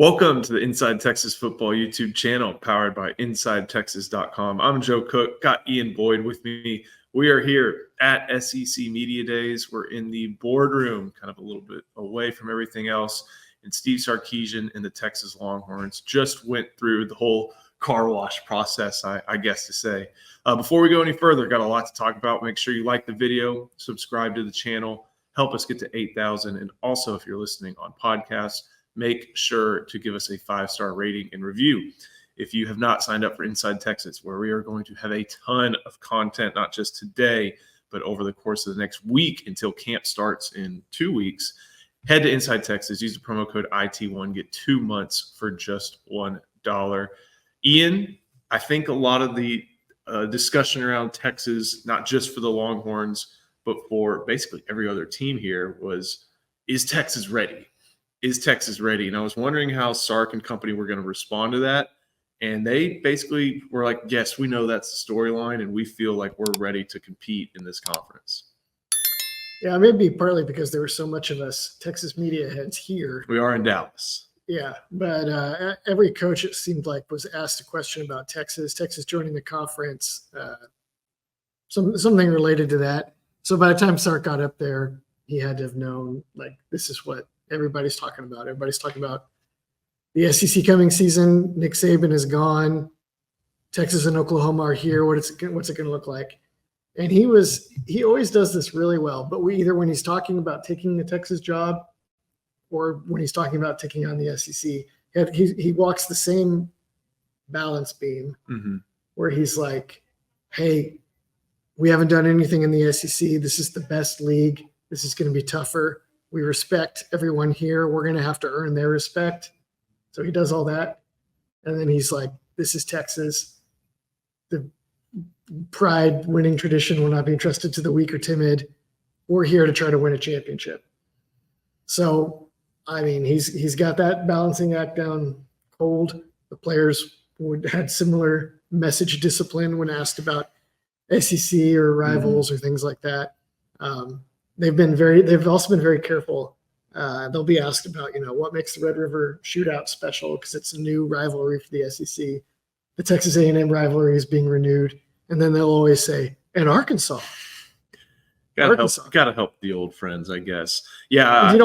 Welcome to the Inside Texas Football YouTube channel powered by InsideTexas.com. I'm Joe Cook, got Ian Boyd with me. We are here at SEC Media Days. We're in the boardroom, kind of a little bit away from everything else. And Steve Sarkisian and the Texas Longhorns just went through the whole car wash process, I guess to say. Before we go any further, got a lot to talk about. Make sure you like the video, subscribe to the channel, help us get to 8,000. And also, if you're listening on podcasts, make sure to give us a 5-star rating and review. If you have not signed up for Inside Texas, where we are going to have a ton of content, not just today, but over the course of the next week until camp starts in 2 weeks, head to Inside Texas, use the promo code IT1, get 2 months for just $1. Ian, I think a lot of the discussion around Texas, not just for the Longhorns, but for basically every other team here was, is Texas ready? Is Texas ready? And I was wondering how Sark and company were going to respond to that. And they basically were like, yes, we know that's the storyline, and we feel like we're ready to compete in this conference. Yeah, maybe partly because there were so much of us Texas media heads here. We are in Dallas. Yeah, but every coach, it seemed like, was asked a question about Texas joining the conference, something related to that. So by the time Sark got up there, he had to have known, like, this is what everybody's talking about. Everybody's talking about the SEC coming season. Nick Saban is gone. Texas and Oklahoma are here. What's it going to look like? And he always does this really well. But either when he's talking about taking the Texas job or when he's talking about taking on the SEC, he walks the same balance beam where he's like, hey, we haven't done anything in the SEC. This is the best league. This is going to be tougher. We respect everyone here. We're going to have to earn their respect. So he does all that. And then he's like, this is Texas. The pride, winning tradition will not be entrusted to the weak or timid. We're here to try to win a championship. So, I mean, he's got that balancing act down cold. The players had similar message discipline when asked about SEC or rivals or things like that. They've also been very careful. They'll be asked about, what makes the Red River Shootout special, because it's a new rivalry for the SEC. The Texas A&M rivalry is being renewed, and then they'll always say, "And Arkansas." Gotta help the old friends, I guess. Yeah, and you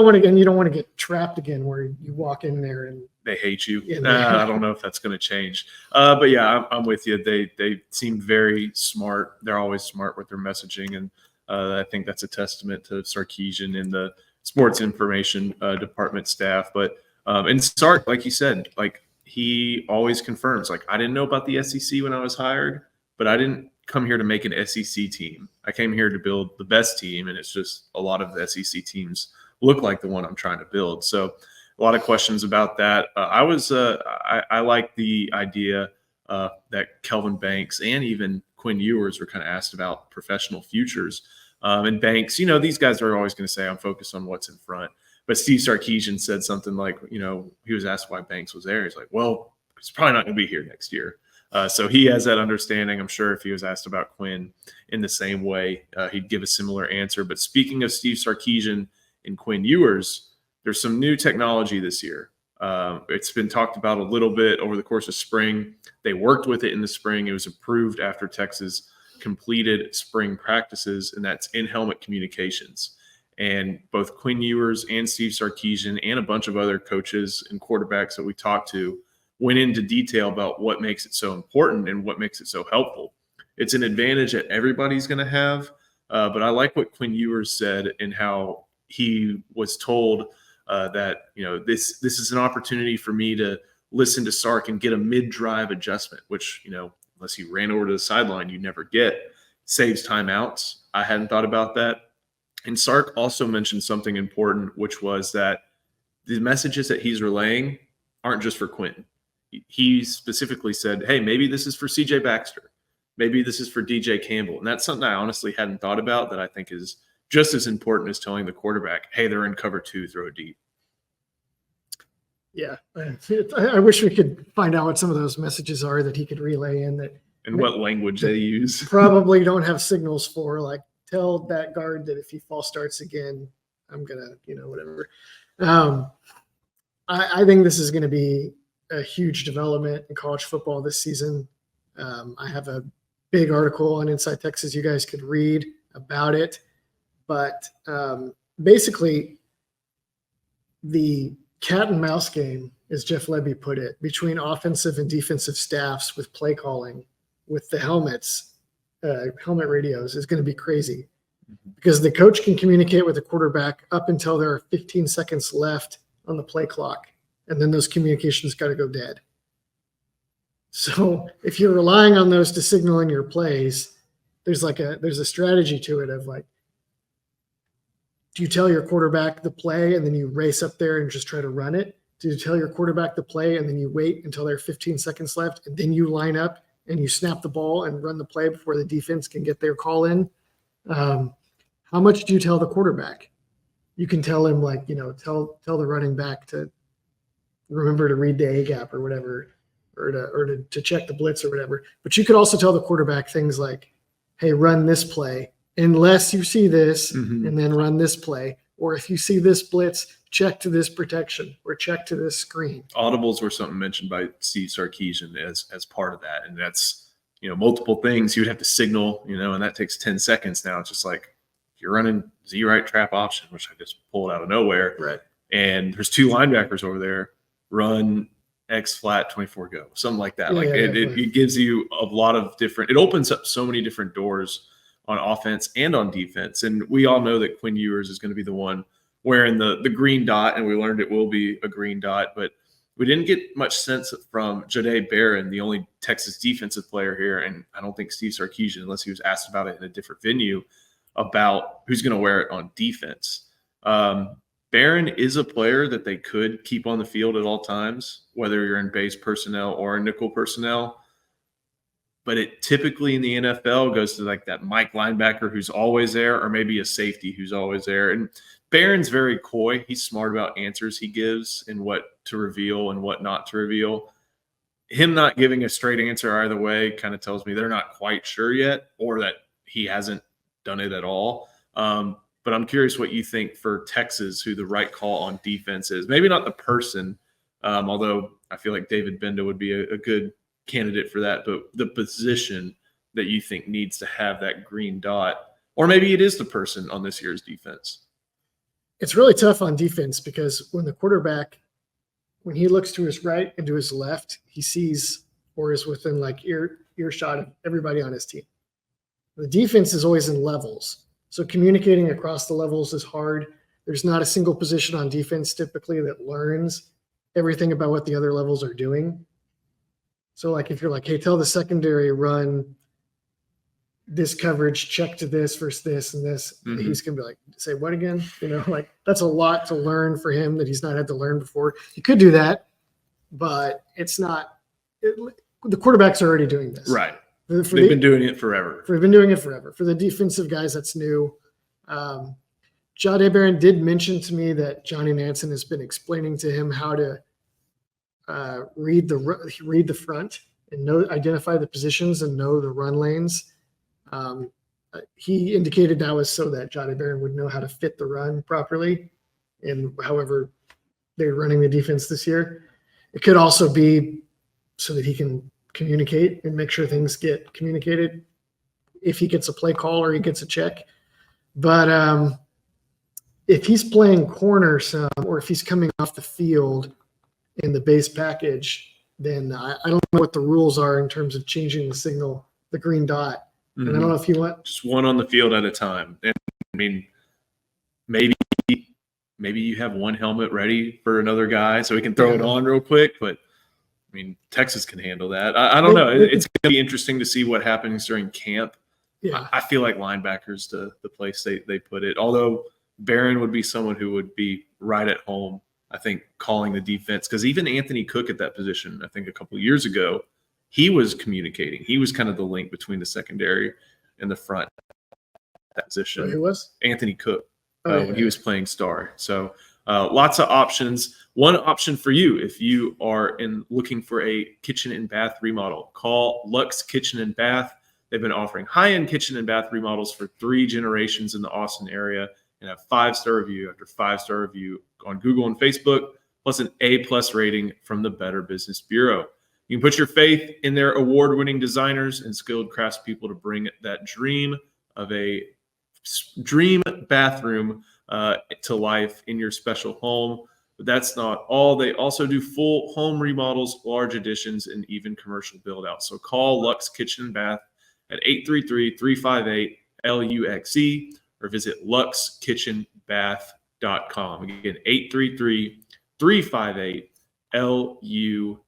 don't want to get trapped again where you walk in there and they hate you. I don't know if that's going to change. But yeah, I'm with you. They seem very smart. They're always smart with their messaging, and I think that's a testament to Sarkisian and the sports information department staff. But and Sark, like you said, like he always confirms, like, I didn't know about the SEC when I was hired, but I didn't come here to make an SEC team. I came here to build the best team, and it's just a lot of the SEC teams look like the one I'm trying to build. So a lot of questions about that. I like the idea that Kelvin Banks and even Quinn Ewers were kind of asked about professional futures. And Banks, these guys are always going to say, I'm focused on what's in front. But Steve Sarkisian said something like, he was asked why Banks was there. He's like, well, he's probably not going to be here next year. So he has that understanding. I'm sure if he was asked about Quinn in the same way, he'd give a similar answer. But speaking of Steve Sarkisian and Quinn Ewers, there's some new technology this year. It's been talked about a little bit over the course of spring. They worked with it in the spring. It was approved after Texas completed spring practices, and that's in-helmet communications. And both Quinn Ewers and Steve Sarkisian and a bunch of other coaches and quarterbacks that we talked to went into detail about what makes it so important and what makes it so helpful. It's an advantage that everybody's going to have, but I like what Quinn Ewers said and how he was told that, this is an opportunity for me to listen to Sark and get a mid-drive adjustment, which, unless he ran over to the sideline, you never get. Saves timeouts. I hadn't thought about that. And Sark also mentioned something important, which was that the messages that he's relaying aren't just for Quinn. He specifically said, hey, maybe this is for CJ Baxter. Maybe this is for DJ Campbell. And that's something I honestly hadn't thought about that I think is just as important as telling the quarterback, hey, they're in cover 2, throw it deep. Yeah, I wish we could find out what some of those messages are that he could relay in that. And what language they use. Probably don't have signals for, like, tell that guard that if he false starts again, I'm going to, whatever. I think this is going to be a huge development in college football this season. I have a big article on Inside Texas you guys could read about it. But basically, the cat and mouse game, as Jeff Lebby put it, between offensive and defensive staffs with play calling, with the helmets, helmet radios, is going to be crazy. Because the coach can communicate with the quarterback up until there are 15 seconds left on the play clock, and then those communications got to go dead. So if you're relying on those to signal in your plays, there's a strategy to it of like, do you tell your quarterback the play and then you race up there and just try to run it? Do you tell your quarterback the play and then you wait until there are 15 seconds left and then you line up and you snap the ball and run the play before the defense can get their call in? How much do you tell the quarterback? You can tell him tell the running back to remember to read the A gap or whatever, or to check the blitz or whatever. But you could also tell the quarterback things like, hey, run this play unless you see this, and then run this play. Or if you see this blitz, check to this protection or check to this screen. Audibles were something mentioned by Steve Sarkisian as part of that. And that's, multiple things you would have to signal, and that takes 10 seconds now. It's just like, you're running Z-right trap option, which I just pulled out of nowhere. Right. And there's two linebackers over there, run X flat 24 go, something like that. It gives you a lot of different, it opens up so many different doors on offense and on defense. And we all know that Quinn Ewers is going to be the one wearing the green dot, and we learned it will be a green dot, but we didn't get much sense from Jahdae Barron, the only Texas defensive player here. And I don't think Steve Sarkisian, unless he was asked about it in a different venue, about who's going to wear it on defense. Barron is a player that they could keep on the field at all times, whether you're in base personnel or in nickel personnel. But it typically in the NFL goes to like that Mike linebacker who's always there, or maybe a safety who's always there. And Barron's very coy. He's smart about answers he gives and what to reveal and what not to reveal. Him not giving a straight answer either way kind of tells me they're not quite sure yet, or that he hasn't done it at all. But I'm curious what you think for Texas, who the right call on defense is. Maybe not the person, although I feel like David Benda would be a good candidate for that, but the position that you think needs to have that green dot, or maybe it is the person on this year's defense. It's really tough on defense because when the quarterback, when he looks to his right and to his left, he sees or is within like earshot of everybody on his team. The defense is always in levels. So communicating across the levels is hard. There's not a single position on defense typically that learns everything about what the other levels are doing. So like if you're like, hey, tell the secondary run this coverage, check to this versus this and this, he's going to be like, say what again? Like that's a lot to learn for him that he's not had to learn before. You could do that, but it's not the quarterbacks are already doing this. Right. They've been doing it forever. They've been doing it forever. For the defensive guys, that's new. Jahdae Barron did mention to me that Johnny Nansen has been explaining to him how to read the front and identify the positions and know the run lanes. He indicated that was so that Jahdae Barron would know how to fit the run properly, and however they're running the defense this year. It could also be so that he can communicate and make sure things get communicated if he gets a play call or he gets a check. But if he's playing corner some, or if he's coming off the field in the base package, then I don't know what the rules are in terms of changing the signal, the green dot. And I don't know if you want just one on the field at a time. And I mean, maybe you have one helmet ready for another guy so he can throw it on real quick, but I mean, Texas can handle that. I don't know. It's going to be interesting to see what happens during camp. Yeah. I feel like linebackers the place they put it. Although Barron would be someone who would be right at home, I think, calling the defense. Because even Anthony Cook at that position, I think a couple of years ago, he was communicating. He was kind of the link between the secondary and the front that position. Oh, who was? Anthony Cook when he was playing star. So lots of options. One option for you, if you are looking for a kitchen and bath remodel, call Luxe Kitchen and Bath. They've been offering high-end kitchen and bath remodels for 3 generations in the Austin area and have 5-star review after 5-star review on Google and Facebook. plus an A+ rating from the Better Business Bureau. You can put your faith in their award-winning designers and skilled craftspeople to bring that dream of a dream bathroom to life in your special home. But that's not all. They also do full home remodels, large additions, and even commercial build-outs. So call Luxe Kitchen and Bath at 833-358-LUXE or visit luxekitchenbath.com. Again, 833-358-LUXE.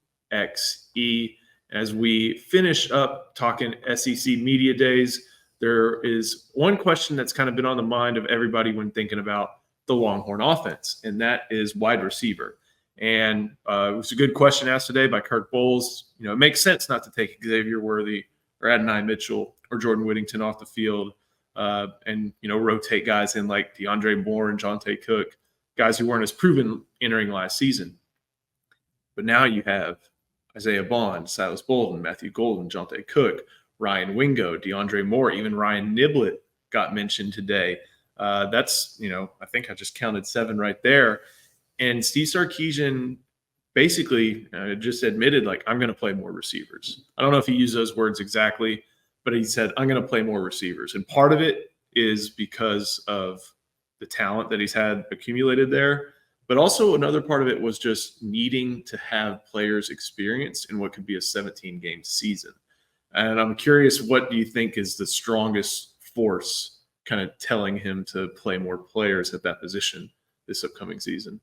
As we finish up talking SEC Media Days, there is one question that's kind of been on the mind of everybody when thinking about the Longhorn offense, and that is wide receiver. And it was a good question asked today by Kirk Bowles. It makes sense not to take Xavier Worthy or Adonai Mitchell or Jordan Whittington off the field and rotate guys in like DeAndre Moore and Jonte Cook, guys who weren't as proven entering last season. But now you have Isaiah Bond, Silas Bolden, Matthew Golden, Jonte Cook, Ryan Wingo, DeAndre Moore, even Ryan Niblett got mentioned today. That's, I think I just counted 7 right there. And Steve Sarkisian basically just admitted, like, I'm going to play more receivers. I don't know if he used those words exactly, but he said, I'm going to play more receivers. And part of it is because of the talent that he's had accumulated there. But also another part of it was just needing to have players experienced in what could be a 17-game season. And I'm curious, what do you think is the strongest force kind of telling him to play more players at that position this upcoming season?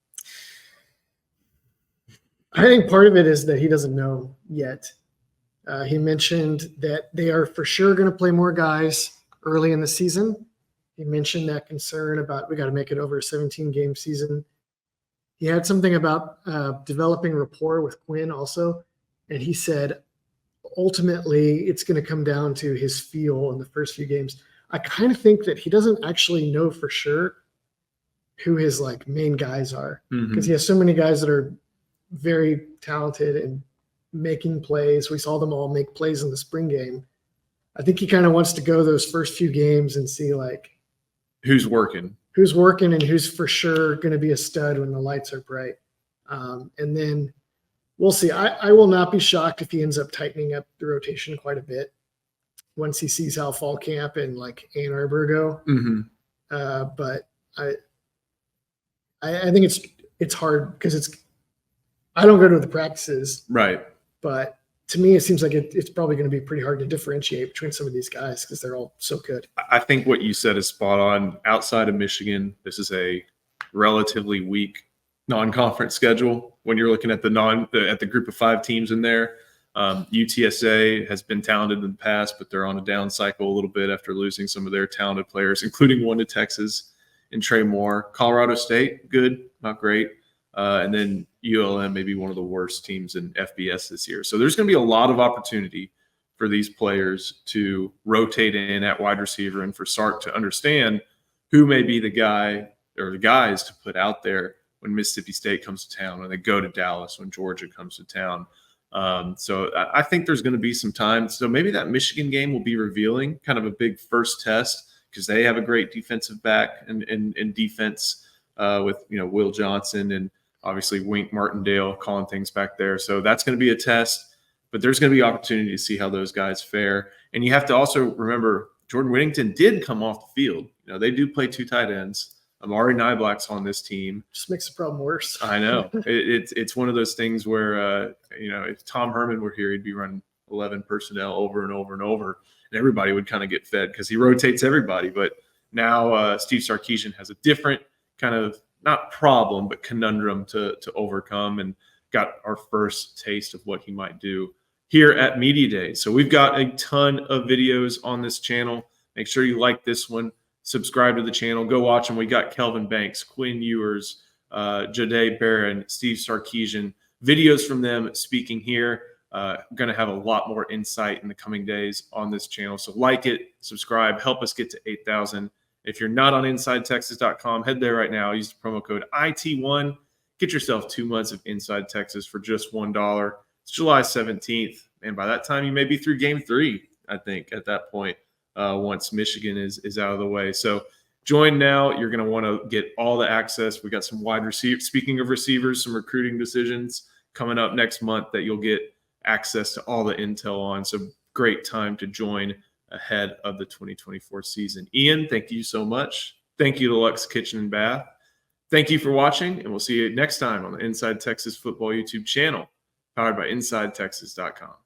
I think part of it is that he doesn't know yet. He mentioned that they are for sure going to play more guys early in the season. He mentioned that concern about we got to make it over a 17-game season. He had something about developing rapport with Quinn also, and he said ultimately it's going to come down to his feel in the first few games. I kind of think that he doesn't actually know for sure who his main guys are, because he has so many guys that are very talented and making plays. We saw them all make plays in the spring game. I think he kind of wants to go those first few games and see who's working and who's for sure going to be a stud when the lights are bright. And then we'll see. I will not be shocked if he ends up tightening up the rotation quite a bit once he sees how fall camp and Ann Arbor go. But I think it's hard because I don't go to the practices. Right. But to me, it seems like it's probably going to be pretty hard to differentiate between some of these guys because they're all so good. I think what you said is spot on. Outside of Michigan, this is a relatively weak non-conference schedule when you're looking at the group of 5 teams in there. UTSA has been talented in the past, but they're on a down cycle a little bit after losing some of their talented players, including one to Texas and Trey Moore. Colorado State, good, not great. And then ULM may be one of the worst teams in FBS this year. So there's going to be a lot of opportunity for these players to rotate in at wide receiver and for Sark to understand who may be the guy or the guys to put out there when Mississippi State comes to town, when they go to Dallas, when Georgia comes to town. So I think there's going to be some time. So maybe that Michigan game will be revealing, kind of a big first test, because they have a great defensive back and defense with Will Johnson and obviously Wink Martindale calling things back there. So that's going to be a test, but there's going to be opportunity to see how those guys fare. And you have to also remember Jordan Whittington did come off the field. They do play 2 tight ends. Amari Niblack's on this team. Just makes the problem worse. I know. It's one of those things where, if Tom Herman were here, he'd be running 11 personnel over and over and over, and everybody would kind of get fed because he rotates everybody. But now Steve Sarkisian has a different kind of, not problem, but conundrum to overcome, and got our first taste of what he might do here at Media Day. So we've got a ton of videos on this channel. Make sure you like this one. Subscribe to the channel. Go watch them. We got Kelvin Banks, Quinn Ewers, Jade Barron, Steve Sarkisian. Videos from them speaking here. Going to have a lot more insight in the coming days on this channel. So like it, subscribe, help us get to 8,000. If you're not on InsideTexas.com, head there right now. Use the promo code IT1. Get yourself 2 months of Inside Texas for just $1. It's July 17th. And by that time, you may be through game 3, I think, at that point. Once Michigan is out of the way. So join now. You're going to want to get all the access. We got some wide receiver. Speaking of receivers, some recruiting decisions coming up next month that you'll get access to all the intel on. So great time to join ahead of the 2024 season. Ian, thank you so much. Thank you to Luxe Kitchen and Bath. Thank you for watching, and we'll see you next time on the Inside Texas Football YouTube channel, powered by InsideTexas.com.